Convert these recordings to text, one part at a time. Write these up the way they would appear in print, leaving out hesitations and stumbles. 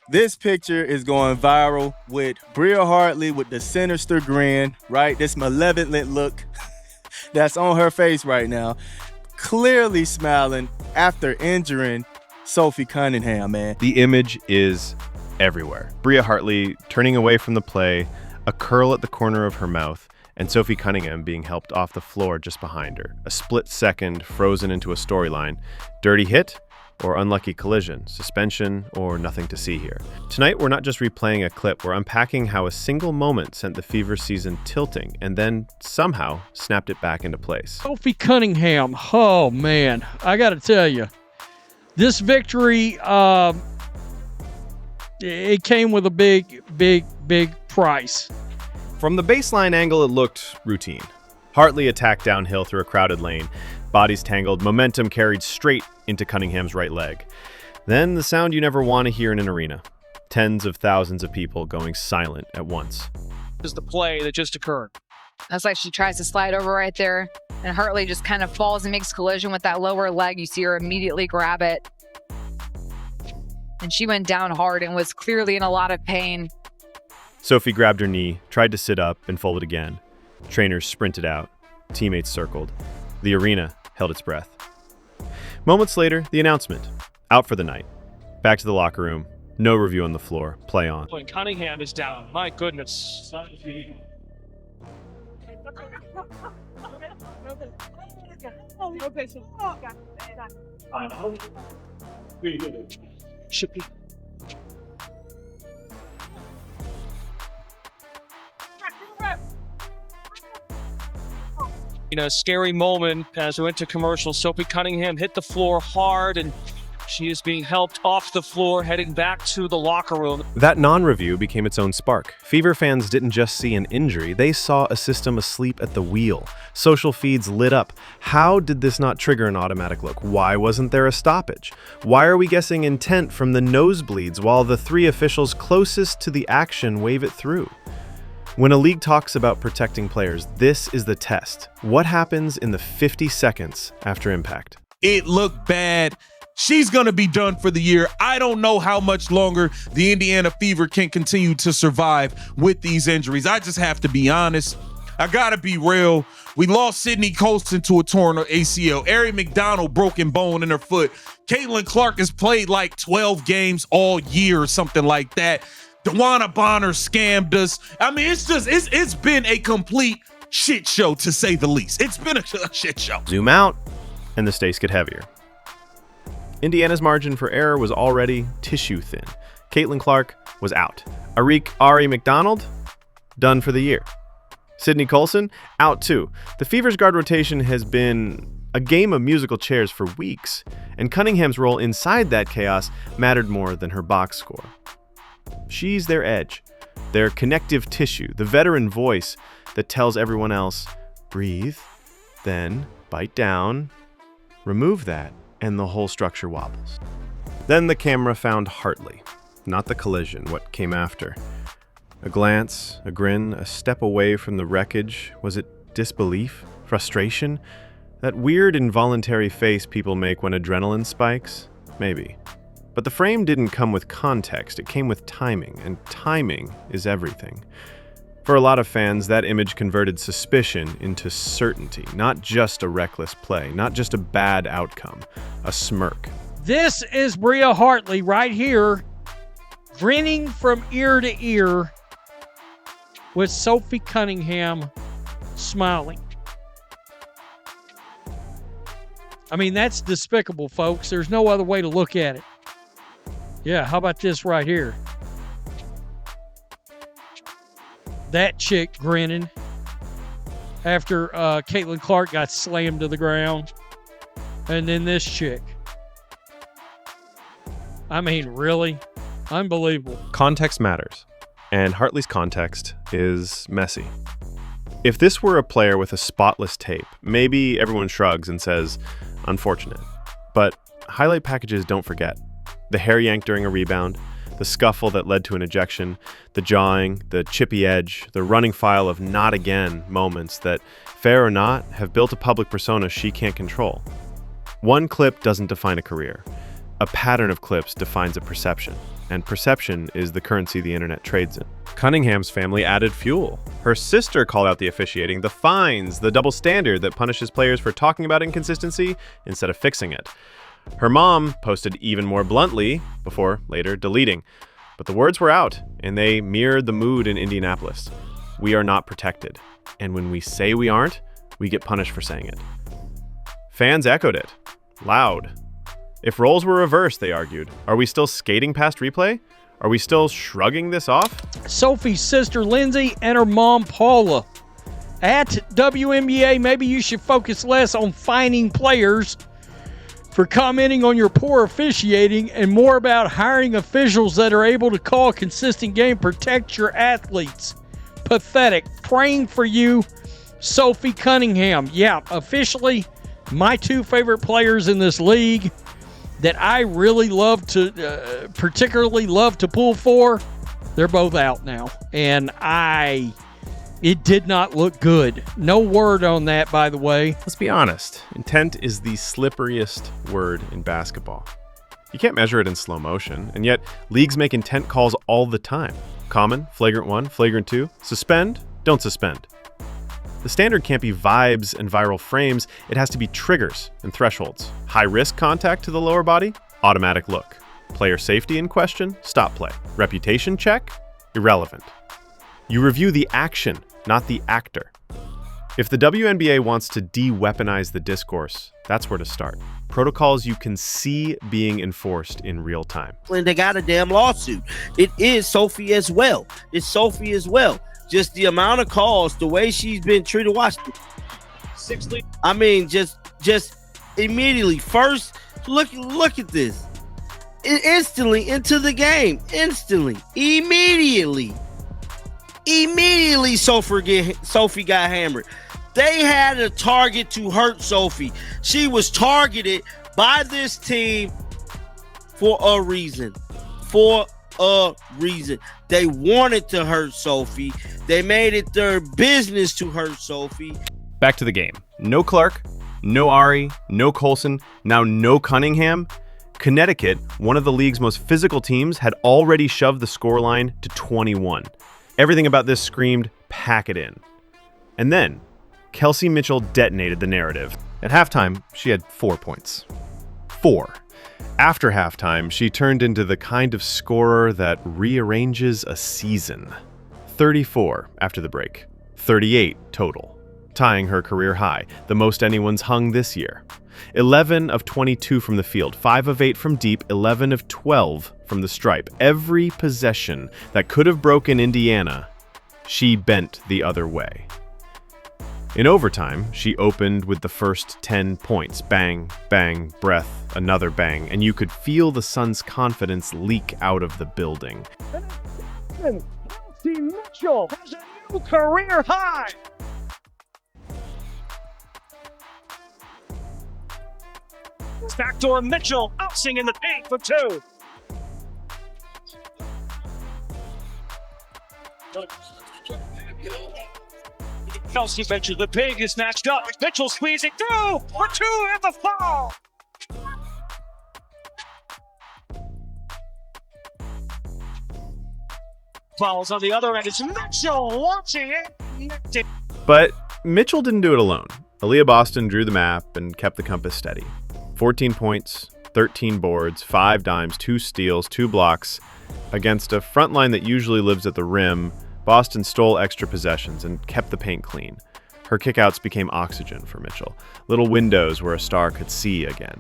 This picture is going viral with Bria Hartley with the sinister grin, right? This malevolent look that's on her face right now. Clearly smiling after injuring Sophie Cunningham, man. The image is everywhere. Bria Hartley turning away from the play, a curl at the corner of her mouth, and Sophie Cunningham being helped off the floor just behind her. A split second frozen into a storyline. Dirty hit or unlucky collision, suspension or nothing to see here. Tonight, we're not just replaying a clip, we're unpacking how a single moment sent the Fever season tilting and then somehow snapped it back into place. Sophie Cunningham, oh man, I gotta tell you, this victory, it came with a big price. From the baseline angle, it looked routine. Hartley attacked downhill through a crowded lane. Bodies tangled, momentum carried straight into Cunningham's right leg. Then the sound you never want to hear in an arena. Tens of thousands of people going silent at once. Is the play that just occurred. That's like she tries to slide over right there, and Hartley just kind of falls and makes collision with that lower leg. You see her immediately grab it. And she went down hard and was clearly in a lot of pain. Sophie grabbed her knee, tried to sit up, and folded again. Trainers sprinted out. Teammates circled. The arena held its breath. Moments later, the announcement. Out for the night. Back to the locker room. No review on the floor. Play on. When Cunningham is down, my goodness. Should be. You know, scary moment as we went to commercial. Sophie Cunningham hit the floor hard, and she is being helped off the floor, heading back to the locker room. That non-review became its own spark. Fever fans didn't just see an injury, they saw a system asleep at the wheel. Social feeds lit up. How did this not trigger an automatic look? Why wasn't there a stoppage? Why are we guessing intent from the nosebleeds while the three officials closest to the action wave it through? When a league talks about protecting players, this is the test. What happens in the 50 seconds after impact? It looked bad. She's going to be done for the year. I don't know how much longer the Indiana Fever can continue to survive with these injuries. I just have to be honest. I got to be real. We lost Sydney Colston to a torn ACL. Ari McDonald broken bone in her foot. Caitlin Clark has played like 12 games all year or something like that. Dewana Bonner scammed us. I mean, it's been a complete shit show, to say the least. It's been a shit show. Zoom out, and the stakes get heavier. Indiana's margin for error was already tissue thin. Caitlin Clark was out. Ari McDonald, done for the year. Sydney Colson, out too. The Fever's guard rotation has been a game of musical chairs for weeks, and Cunningham's role inside that chaos mattered more than her box score. She's their edge, their connective tissue, the veteran voice that tells everyone else, breathe, then bite down, remove that, and the whole structure wobbles. Then the camera found Hartley, not the collision, what came after. A glance, a grin, a step away from the wreckage. Was it disbelief? Frustration? That weird involuntary face people make when adrenaline spikes? Maybe. But the frame didn't come with context, it came with timing, and timing is everything. For a lot of fans, that image converted suspicion into certainty, not just a reckless play, not just a bad outcome, a smirk. This is Bria Hartley right here, grinning from ear to ear with Sophie Cunningham smiling. I mean, that's despicable, folks. There's no other way to look at it. Yeah, how about this right here? That chick grinning after Caitlin Clark got slammed to the ground. And then this chick. I mean, really? Unbelievable. Context matters, and Hartley's context is messy. If this were a player with a spotless tape, maybe everyone shrugs and says, unfortunate. But highlight packages don't forget. The hair yank during a rebound, the scuffle that led to an ejection, the jawing, the chippy edge, the running file of not again moments that, fair or not, have built a public persona she can't control. One clip doesn't define a career. A pattern of clips defines a perception. and perception is the currency the internet trades in. Cunningham's family added fuel. Her sister called out the officiating, the fines, the double standard that punishes players for talking about inconsistency instead of fixing it. Her mom posted even more bluntly before later deleting. But the words were out, and they mirrored the mood in Indianapolis. We are not protected. And when we say we aren't, we get punished for saying it. Fans echoed it. Loud. If roles were reversed, they argued, are we still skating past replay? Are we still shrugging this off? Sophie's sister Lindsay and her mom Paula. At WNBA, maybe you should focus less on fining players for commenting on your poor officiating and more about hiring officials that are able to call a consistent game, protect your athletes. Pathetic. Praying for you, Sophie Cunningham. Yeah, officially, my two favorite players in this league that I really love to, particularly love to pull for, they're both out now. And it did not look good. No word on that, by the way. Let's be honest. Intent is the slipperiest word in basketball. You can't measure it in slow motion, and yet leagues make intent calls all the time. Common, flagrant 1, flagrant 2, suspend, don't suspend. The standard can't be vibes and viral frames, it has to be triggers and thresholds. High-risk contact to the lower body, automatic look. Player safety in question, stop play. Reputation check, irrelevant. You review the action, not the actor. If the WNBA wants to de-weaponize the discourse, that's where to start. Protocols you can see being enforced in real time. They got a damn lawsuit. It is Sophie as well. It's Sophie as well. Just the amount of calls, the way she's been treated. Watch it. 60. I mean, just immediately. First, look at this. Instantly into the game. Instantly. Immediately, Sophie got hammered. They had a target to hurt Sophie. She was targeted by this team for a reason. They wanted to hurt Sophie. They made it their business to hurt Sophie. Back to the game. No Clark, no Ari, no Colson, now no Cunningham. Connecticut, one of the league's most physical teams, had already shoved the scoreline to 21. Everything about this screamed, pack it in. And then, Kelsey Mitchell detonated the narrative. At halftime, she had 4 points. 4. After halftime, she turned into the kind of scorer that rearranges a season. 34 after the break. 38 total. Tying her career high, the most anyone's hung this year. 11 of 22 from the field, 5 of 8 from deep, 11 of 12 from the stripe. Every possession that could have broken Indiana, she bent the other way. In overtime, she opened with the first 10 points. Bang, bang, breath, another bang, and you could feel the Suns' confidence leak out of the building. Sophie Mitchell has a new career high. Backdoor Mitchell outsing in the paint for 2. Kelsey Mitchell, the pig is snatched up. Mitchell squeezing through for 2 at the foul. Fouls on the other end. It's Mitchell launching it. But Mitchell didn't do it alone. Aaliyah Boston drew the map and kept the compass steady. 14 points, 13 boards, 5 dimes, 2 steals, 2 blocks. Against a front line that usually lives at the rim, Boston stole extra possessions and kept the paint clean. Her kickouts became oxygen for Mitchell, little windows where a star could see again.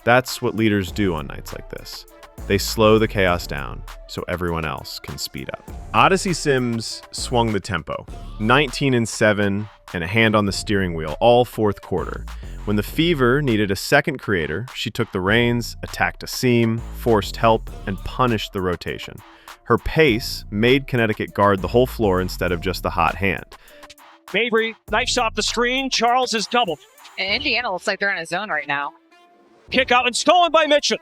That's what leaders do on nights like this. They slow the chaos down so everyone else can speed up. Odyssey Sims swung the tempo, 19-7 and a hand on the steering wheel all fourth quarter. When the Fever needed a second creator, she took the reins, attacked a seam, forced help, and punished the rotation. Her pace made Connecticut guard the whole floor instead of just the hot hand. Mabry knifes off the screen. Charles is doubled. And Indiana looks like they're in a zone right now. Kick out and stolen by Mitchell.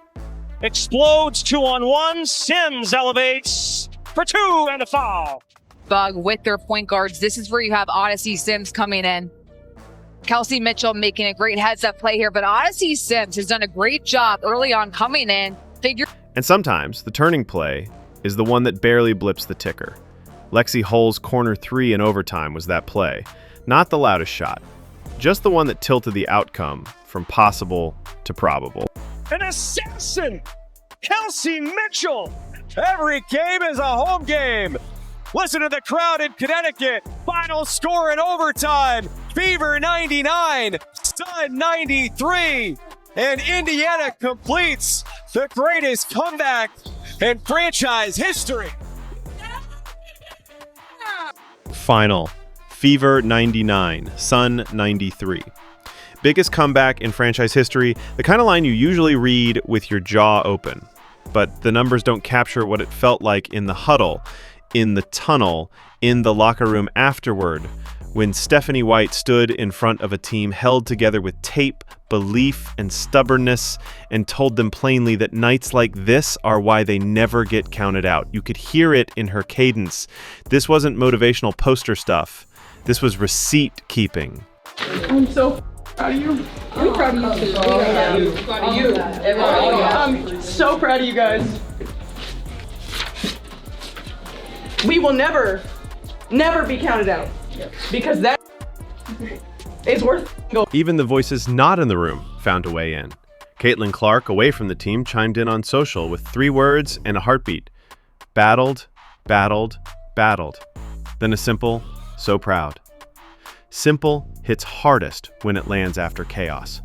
Explodes 2-on-1. Sims elevates for 2 and a foul. Bug with their point guards. This is where you have Odyssey Sims coming in. Kelsey Mitchell making a great heads-up play here, but Odyssey Sims has done a great job early on coming in. And sometimes the turning play is the one that barely blips the ticker. Lexi Hull's corner 3 in overtime was that play. Not the loudest shot, just the one that tilted the outcome from possible to probable. An assassin, Kelsey Mitchell. Every game is a home game. Listen to the crowd in Connecticut. Final score in overtime. Fever 99, Sun 93. And Indiana completes the greatest comeback in franchise history. Final. Fever 99, Sun 93. Biggest comeback in franchise history, the kind of line you usually read with your jaw open. But the numbers don't capture what it felt like in the huddle, in the tunnel, in the locker room afterward, when Stephanie White stood in front of a team held together with tape, belief, and stubbornness, and told them plainly that nights like this are why they never get counted out. You could hear it in her cadence. This wasn't motivational poster stuff. This was receipt keeping. I'm so proud of you. I'm proud of you too. Proud of you. I'm so proud of you guys. We will never be counted out because that is worth going. Even the voices not in the room found a way in. Caitlin Clark, away from the team, chimed in on social with 3 words and a heartbeat. Battled, battled, battled. Then a simple, so proud. Simple hits hardest when it lands after chaos.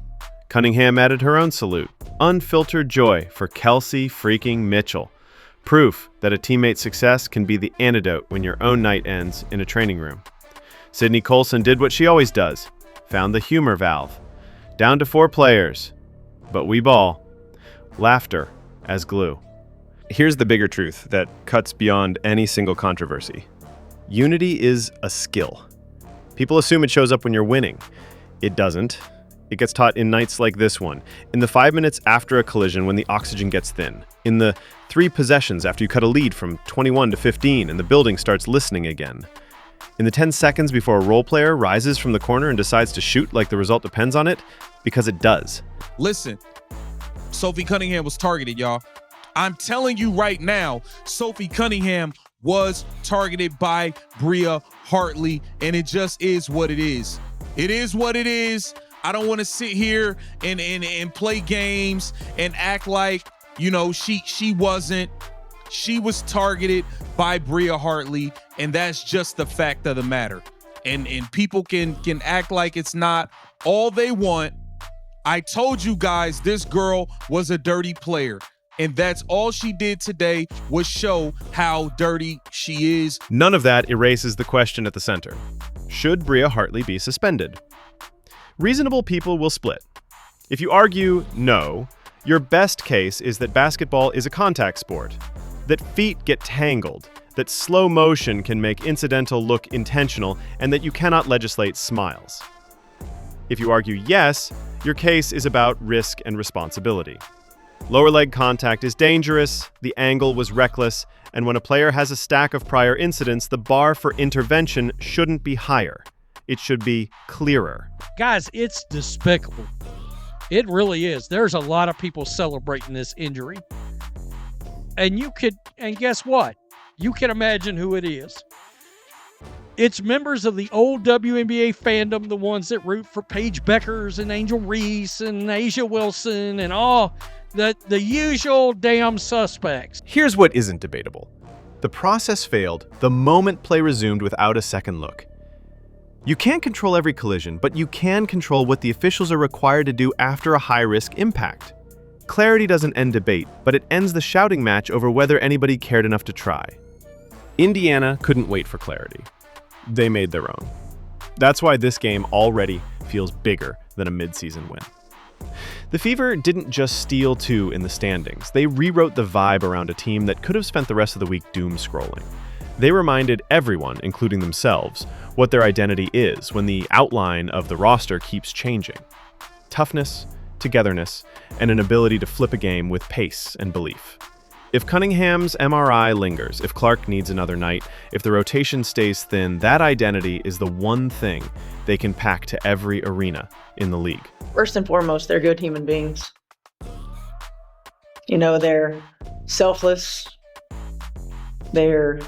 Cunningham added her own salute. Unfiltered joy for Kelsey freaking Mitchell. Proof that a teammate's success can be the antidote when your own night ends in a training room. Sydney Colson did what she always does. Found the humor valve. Down to 4 players. But we ball. Laughter as glue. Here's the bigger truth that cuts beyond any single controversy. Unity is a skill. People assume it shows up when you're winning. It doesn't. It gets taught in nights like this one, in the 5 minutes after a collision when the oxygen gets thin, in the 3 possessions after you cut a lead from 21 to 15 and the building starts listening again, in the 10 seconds before a role player rises from the corner and decides to shoot like the result depends on it, because it does. Listen, Sophie Cunningham was targeted, y'all. I'm telling you right now, Sophie Cunningham was targeted by Bria Hartley, and it just is what it is. It is what it is. I don't want to sit here and play games and act like, you know, she wasn't. She was targeted by Bria Hartley, and that's just the fact of the matter. And people can act like it's not all they want. I told you guys this girl was a dirty player, and that's all she did today was show how dirty she is. None of that erases the question at the center. Should Bria Hartley be suspended? Reasonable people will split. If you argue no, your best case is that basketball is a contact sport, that feet get tangled, that slow motion can make incidental look intentional, and that you cannot legislate smiles. If you argue yes, your case is about risk and responsibility. Lower leg contact is dangerous, the angle was reckless, and when a player has a stack of prior incidents, the bar for intervention shouldn't be higher. It should be clearer. Guys, it's despicable. It really is. There's a lot of people celebrating this injury. And guess what? You can imagine who it is. It's members of the old WNBA fandom, the ones that root for Paige Beckers and Angel Reese and Asia Wilson and all the usual damn suspects. Here's what isn't debatable. The process failed the moment play resumed without a second look. You can't control every collision, but you can control what the officials are required to do after a high-risk impact. Clarity doesn't end debate, but it ends the shouting match over whether anybody cared enough to try. Indiana couldn't wait for clarity. They made their own. That's why this game already feels bigger than a midseason win. The Fever didn't just steal 2 in the standings. They rewrote the vibe around a team that could have spent the rest of the week doom scrolling. They reminded everyone, including themselves, what their identity is when the outline of the roster keeps changing. Toughness, togetherness, and an ability to flip a game with pace and belief. If Cunningham's MRI lingers, if Clark needs another night, if the rotation stays thin, that identity is the one thing they can pack to every arena in the league. First and foremost, they're good human beings. You know, they're selfless, they're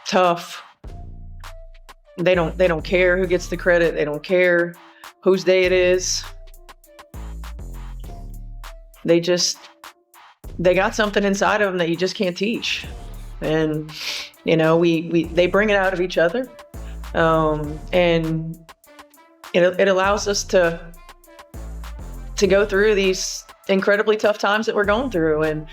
tough. They don't care who gets the credit. They don't care whose day it is. They got something inside of them that you just can't teach. And, you know, they bring it out of each other. And it allows us to go through these incredibly tough times that we're going through, and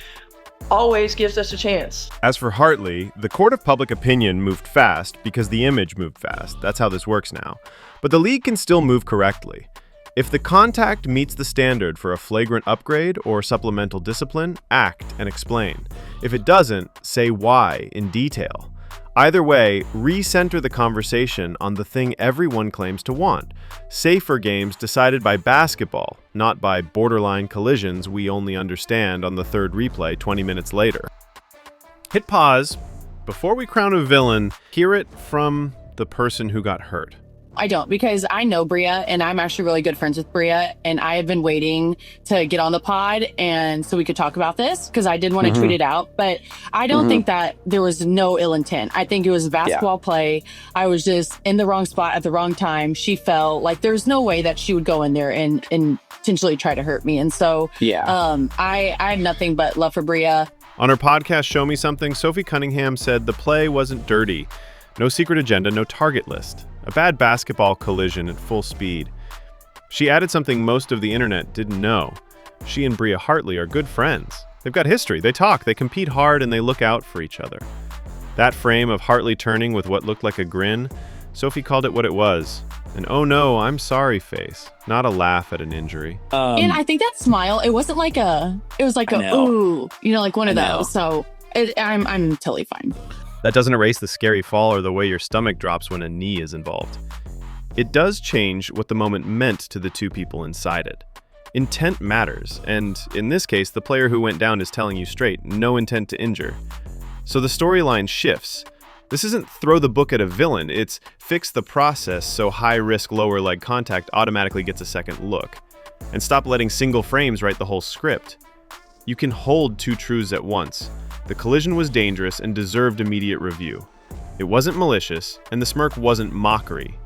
always gives us a chance. As for Hartley, the court of public opinion moved fast because the image moved fast. That's how this works now. But the league can still move correctly. If the contact meets the standard for a flagrant upgrade or supplemental discipline, act and explain. If it doesn't, say why in detail. Either way, recenter the conversation on the thing everyone claims to want. Safer games decided by basketball, not by borderline collisions we only understand on the third replay 20 minutes later. Hit pause. Before we crown a villain, hear it from the person who got hurt. I don't, because I know Bria, and I'm actually really good friends with Bria, and I have been waiting to get on the pod and so we could talk about this, because I did want to tweet it out, but I don't think that there was no ill intent. I think it was basketball play. I was just in the wrong spot at the wrong time. She fell. Like, there's no way that she would go in there and potentially try to hurt me. And so I have nothing but love for Bria. On her podcast, Show Me Something, Sophie Cunningham said the play wasn't dirty. No secret agenda, no target list. A bad basketball collision at full speed. She added something most of the internet didn't know. She and Bria Hartley are good friends. They've got history. They talk, they compete hard, and they look out for each other. That frame of Hartley turning with what looked like a grin, Sophie called it what it was. An oh no, I'm sorry face, not a laugh at an injury. And I think that smile, it wasn't like it was like ooh, you know, like one of those. So I'm totally fine. That doesn't erase the scary fall or the way your stomach drops when a knee is involved. It does change what the moment meant to the two people inside it. Intent matters, and in this case, the player who went down is telling you straight, no intent to injure. So the storyline shifts. This isn't throw the book at a villain, it's fix the process so high-risk lower leg contact automatically gets a second look. And stop letting single frames write the whole script. You can hold two truths at once. The collision was dangerous and deserved immediate review. It wasn't malicious, and the smirk wasn't mockery.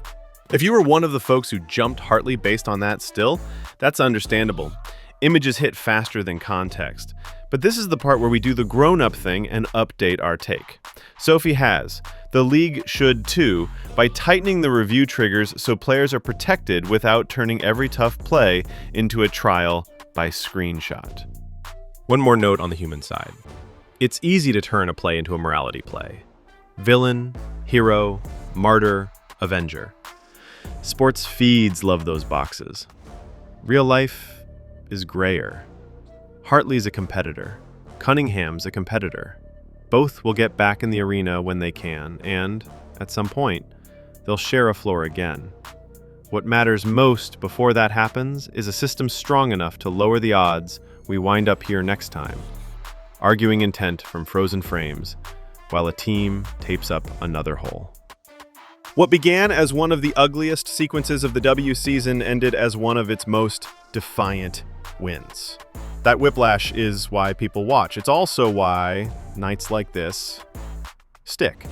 If you were one of the folks who jumped Hartley based on that still, that's understandable. Images hit faster than context. But this is the part where we do the grown-up thing and update our take. Sophie has. The league should too, by tightening the review triggers so players are protected without turning every tough play into a trial by screenshot. One more note on the human side. It's easy to turn a play into a morality play. Villain, hero, martyr, avenger. Sports feeds love those boxes. Real life is grayer. Hartley's a competitor. Cunningham's a competitor. Both will get back in the arena when they can, and, at some point, they'll share a floor again. What matters most before that happens is a system strong enough to lower the odds we wind up here next time, arguing intent from frozen frames, while a team tapes up another hole. What began as one of the ugliest sequences of the W season ended as one of its most defiant wins. That whiplash is why people watch. It's also why nights like this stick.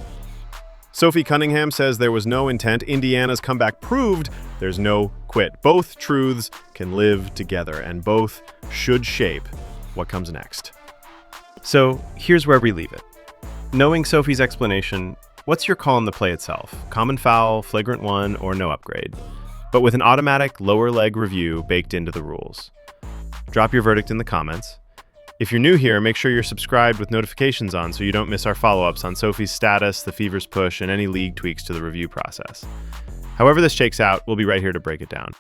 Sophie Cunningham says there was no intent. Indiana's comeback proved there's no quit. Both truths can live together, and both should shape what comes next. So here's where we leave it. Knowing Sophie's explanation, what's your call on the play itself? Common foul, flagrant one, or no upgrade? But with an automatic lower leg review baked into the rules. Drop your verdict in the comments. If you're new here, make sure you're subscribed with notifications on so you don't miss our follow-ups on Sophie's status, the Fever's push, and any league tweaks to the review process. However this shakes out, we'll be right here to break it down.